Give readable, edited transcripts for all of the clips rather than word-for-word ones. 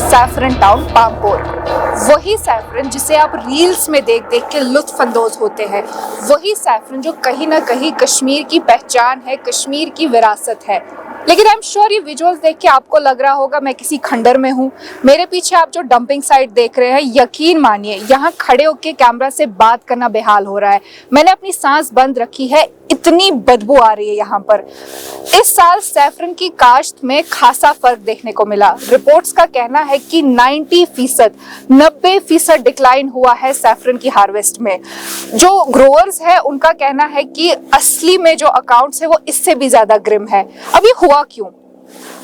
Saffron town Pampore. वही saffron जिसे आप रील्स में देख देख के लुत्फ अंदोज होते हैं, वही सैफरन जो कहीं ना कहीं कश्मीर की पहचान है, कश्मीर की विरासत है। लेकिन आई एम श्योर ये विजुअल्स देख के आपको लग रहा होगा मैं किसी खंडर में हूँ। मेरे पीछे आप जो डंपिंग साइट देख रहे हैं, यकीन मानिए यहाँ खड़े होकर कैमरा से बात करना बेहाल हो रहा है। मैंने अपनी सांस बंद रखी है, इतनी बदबू आ रही है यहाँ पर। इस साल सैफरन की काश्त में खासा फर्क देखने को मिला। रिपोर्ट्स का कहना है कि 90% डिक्लाइन हुआ है सैफरन की हार्वेस्ट में। जो ग्रोअर्स है उनका कहना है कि असली में जो अकाउंट्स है वो इससे भी ज्यादा ग्रिम है। अब ये हुआ क्यों?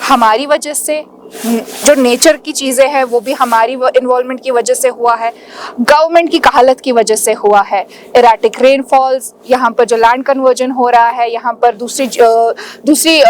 हमारी वजह से, जो नेचर की चीजें हैं वो भी हमारी इन्वॉल्वमेंट की वजह से हुआ है, गवर्नमेंट की कहालत की वजह से हुआ है, एराटिक रेनफॉल्स, यहाँ पर जो लैंड कन्वर्जन हो रहा है, यहाँ पर दूसरी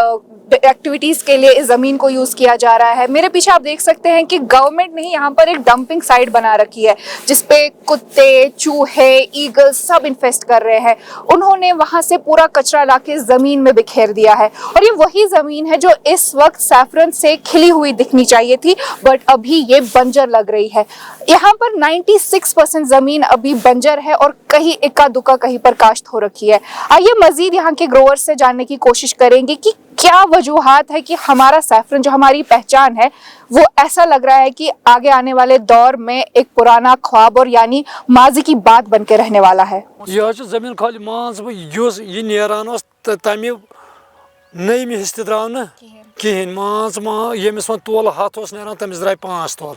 एक्टिविटीज के लिए इस जमीन को यूज किया जा रहा है। मेरे पीछे आप देख सकते हैं कि गवर्नमेंट ने यहाँ पर एक डंपिंग साइट बना रखी है जिसपे कुत्ते, चूहे, ईगल सब इन्फेस्ट कर रहे हैं। उन्होंने वहां से पूरा कचरा लाके जमीन में बिखेर दिया है और ये वही जमीन है जो इस वक्त सैफरन से खिली हुई दिखनी चाहिए थी, बट अभी ये बंजर लग रही है। यहाँ पर 96% जमीन अभी बंजर है और कहीं इक्का दुक्का कहीं पर काश्त हो रखी है। आइए मजीद यहाँ के ग्रोअर्स से जानने की कोशिश करेंगे कि क्या वजूहात है कि हमारा सैफरन जो हमारी पहचान है वो ऐसा लग रहा है कि आगे आने वाले दौर में एक पुराना ख्वाब और यानी माजी की बात बन के रहने वाला है। यह जमीन खाली मान यह नेरान तमें नई हिस्से द्राव न कहें मान यमिस वो तोल हथ नान तमिस द्राय 5 तोल।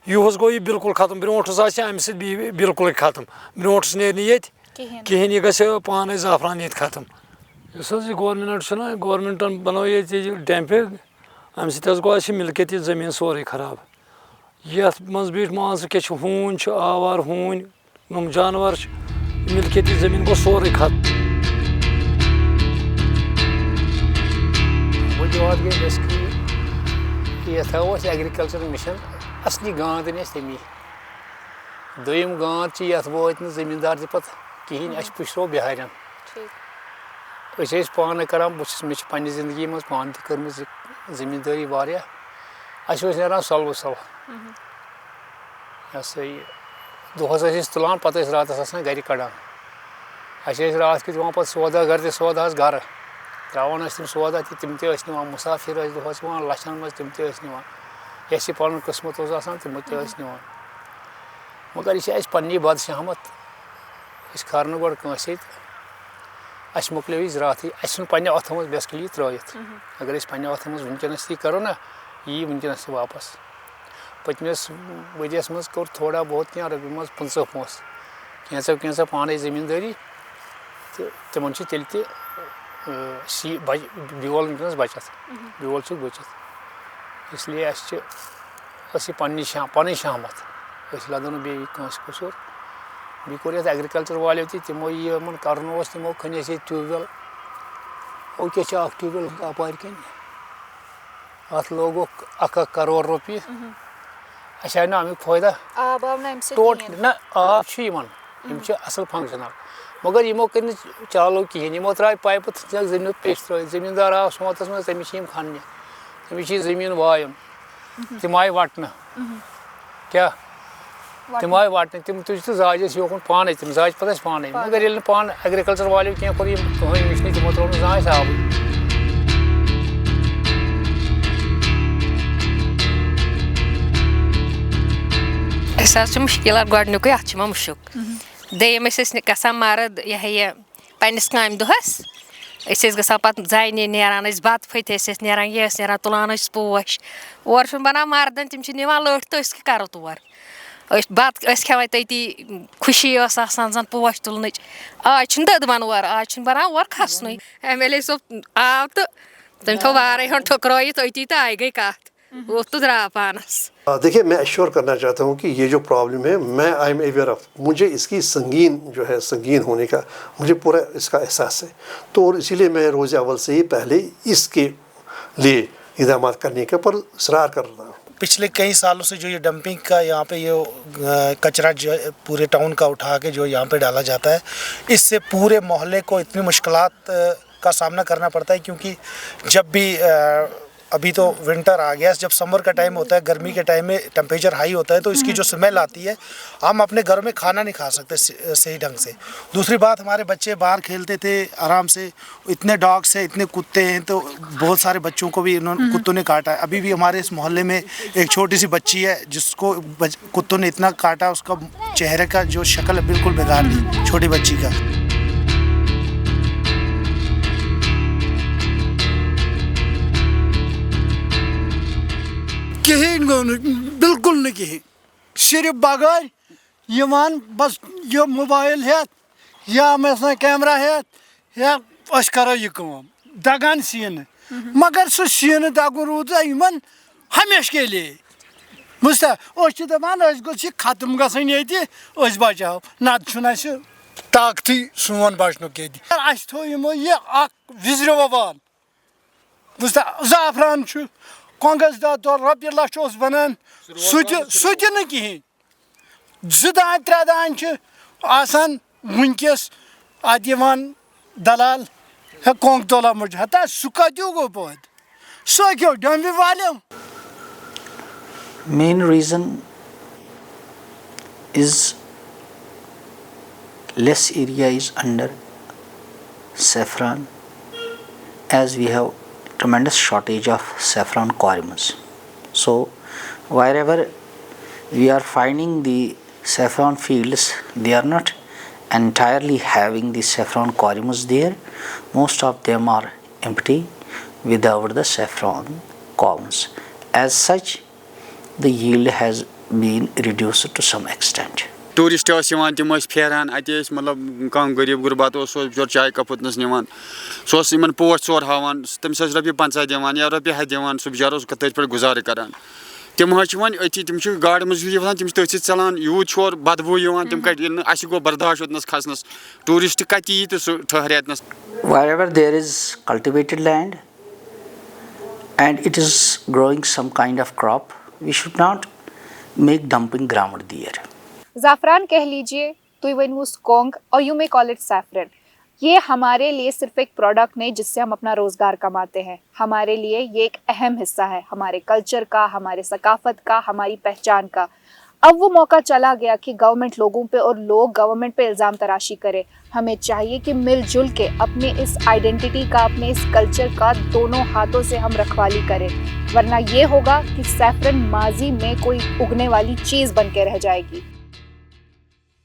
यह गो यह बिल्कुल खत्म। ब्रोस अमि सत बिल्कुल खत्म। ब्रोस नेर ये कहें यह गो पान ज़ाफरान ये खत्म। इस गवर्नमेंट गवर्नमेंटन बनो ये डैम्पिंग अमि सत गो मिलकियत जमीन सोरे खराब। ये मज बीठ मान क्या हून आवार हून नम जानवर मिलकियत जमीन गो सोरे खत्म। वजूहत गई बेसिकली ये थो एग्रीकल्चर मिशन असली गांद तमी दोम गांद ये वोत जमींदार पे कहें अस पुशरो बिहार पान करान मे पन्ने जिंदगी मज पान कर्म जमींदारी वारिया नान सलव सल यह दोहस तुलान पे रात गर कड़ान रात कि दिवान पे सौदा घर सौदा घर त्रावान तम सौदा तम निवान मुसाफिर दोहस लचन मज तम निवान यह पन किस्मत तम निवान मगर यह पन्नी बदशहमत खर गो कंस अस मोकलो रात पे अथों मज बेसिकली त्रित अगर पे अथों मज वनकस करो ना यी वनकस वापस पतमस वरियस मज कोर थोड़ा बहुत क्या रपी मज 50 पोस कैसा पान जमींदारी तो तिमन तेल बिवल वनकस बचत बिवल बचत इसलिए अस पन शहमत लदो ना बेस कसूर बी कोर एग्रीकल्चर वाले तमो यमन कर तमो खन ट्यूबवेल वो क्या ट्यूबवेल अपार कन अत लोगो 1 करोड़ रुपये अस आय ना अमुक फायदा टोटल ना आब असल फंक्शनल मगर यमो कर चालू कहें यमो त्रा पाइप जमीन पेश त्रा जमींदार आव सोतस मज तमिस खन्ने तमिस जमीन वायन तम आय वटन क्या तम आय वटन तम तुझ तो जाज योकन पान तम जाज पे पान मगर ये पान एग्रीकल्चर वाले क्या कोर कहें मिशन तमो त्रो ना जान आब मुश्किल गोडनुक अत मुश्क दम गसान मरद यह पन्नस काम दोहस ग पे जाने नान बत फत नान यह नान तुलान पोश और बनान मर्दन तम निवान लठ तो करो तौर बत खेवान तती खुशी आसान पोश तुलन आज ददवन और आज बनान और खसन एम एल ए सोब आव तो तम थो वारे हन ठुकराइत अती तो आई गई कत वो तो द्रा पानस। देखिए मैं एश्योर करना चाहता हूँ कि ये जो प्रॉब्लम है मैं आई एम अवेयर ऑफ, मुझे इसकी संगीन होने का मुझे पूरा इसका एहसास है। तो और इसीलिए मैं रोज़ अव्वल से ही पहले इसके लिए इक़दाम करने के पर इसरार कर रहा हूँ। पिछले कई सालों से जो ये डंपिंग का यहाँ पे ये कचरा जो पूरे टाउन का उठा के जो यहाँ पे डाला जाता है, इससे पूरे मोहल्ले को इतनी मुश्किलात का सामना करना पड़ता है क्योंकि जब भी अभी तो विंटर आ गया, जब समर का टाइम होता है, गर्मी के टाइम में टेम्परेचर हाई होता है तो इसकी जो स्मेल आती है, हम अपने घर में खाना नहीं खा सकते सही ढंग से। दूसरी बात, हमारे बच्चे बाहर खेलते थे आराम से, इतने डॉग्स हैं, इतने कुत्ते हैं, तो बहुत सारे बच्चों को भी इन्होंने कुत्तों ने काटा है। अभी भी हमारे इस मोहल्ले में एक छोटी सी बच्ची है जिसको कुत्तों ने इतना काटा, उसका चेहरे का जो शक्ल बिल्कुल बिगाड़ दी, छोटी बच्ची का। कहीं बिल्कुल नहीं कहीं, सिर्फ बगैर यमान बस ये मोबाइल है या मैं कैमरा है या अस करो ये काम दगान सीन, मगर सो सीन दगुन रूद यमन हमेशा के लिए बुझता दपान गो खत्म गसन ये बचाओ ना ताकत सोन बचन के थो यमो ये विजर वबाल बुझता ज़ाफ़रान कोंगस दौर रपि लच बनान सह कहें 2 दान 3 दान आसान वनकस अत दलाल है कोंग तोला मुझ हता सह कतो गो पद सह क्यों डम्बी वाले। Main reason is less area is under saffron, as we have tremendous shortage of saffron corymons. So wherever we are finding the saffron fields, they are not entirely having the saffron corymons there. Most of them are empty without the saffron corymons. As such, the yield has been reduced to some extent. Tourist तम Ferran अत मतलब कम गरीब गुरबत बिचर चाय cup उतनस निवान सह पोच 4 हावान तमिस रपि 50 दिवान या रपि 100 दिवान सह बिचार तथ पे गुजार करान तम वन अति तम गाड़ मजूरी वसान तम तथ चलान यूत शोर बदबू तम कट अस गो बर्दाश्त उतनस खसनस टूरिस्ट कत यी तो ठहर अतनस। Wherever there is cultivated land and it is growing some kind of crop, we should not make dumping ground there. ज़ाफ़रान कह लीजिए, तुइवनवूस कोंग और you may call it saffron, ये हमारे लिए सिर्फ एक प्रोडक्ट नहीं जिससे हम अपना रोज़गार कमाते हैं। हमारे लिए ये एक अहम हिस्सा है हमारे कल्चर का, हमारे सकाफत का, हमारी पहचान का। अब वो मौका चला गया कि गवर्नमेंट लोगों पे और लोग गवर्नमेंट पे इल्ज़ाम तराशी करे। हमें चाहिए कि मिलजुल के अपने इस आइडेंटिटी का, अपने इस कल्चर का दोनों हाथों से हम रखवाली करें, वरना ये होगा कि सैफरन माजी में कोई उगने वाली चीज़ बन के रह जाएगी।